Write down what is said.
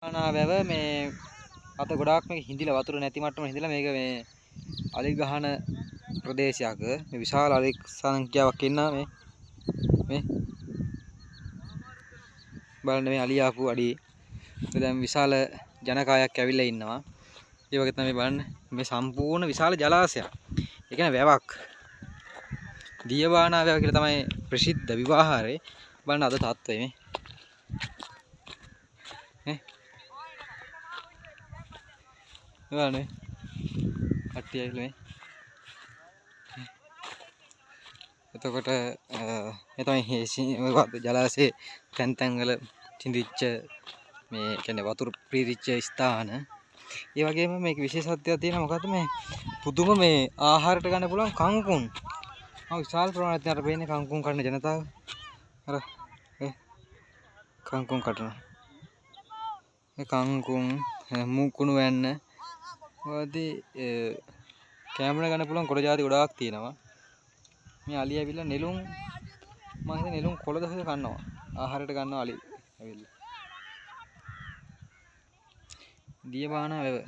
වැව මේ අත ගොඩාක් මේක හිඳිලා වතුර නැති මට්ටම හිඳිලා මේක මේ අලි ගහන ප්‍රදේශයක මේ විශාල අලි සංඛ්‍යාවක් ඉන්නා මේ බලන්න මේ අලි ආපු අඩියේ දැන් විශාල ජනකායක් ඇවිල්ලා ඉන්නවා. ඒ වගේ තමයි බලන්න මේ සම්පූර්ණ විශාල ජලාශයක්. ඒ කියන්නේ වැවක්. දියවානා වැව කියලා තමයි ප්‍රසිද්ධ විවාහාරේ. බලන්න අද තත්ත්වය මේ. බලන්න කට්ටිය ඇවිල්ලා මේ. එතකොට මේ තමයි ජලාශයේ තැන් තැන් වල තින්දිච්ච මේ කියන්නේ වතුර පීරිච්ච ස්ථාන. ඒ වගේම මේක විශේෂත්වයක් තියෙනවා මොකද්ද මේ පුදුම මේ ආහාරයට ගන්න පුළුවන් කංකුන්. විශාල ප්‍රමාණයක් අර වෙන්නේ කංකුන් කන ජනතාව. අර කංකුන් කටන. මේ කංකුන් මුකුණු වැන්න. වදී කැමරා ගන්න පුළුවන් කොට જાති ගොඩාක් තියෙනවා. මේ අලි ඇවිල්ලා නෙළුම් මම හිතන්නේ නෙළුම් කොළ දහස කනවා. ආහාරයට ගන්නවා අලි ඇවිල්ලා. දියවානා වැව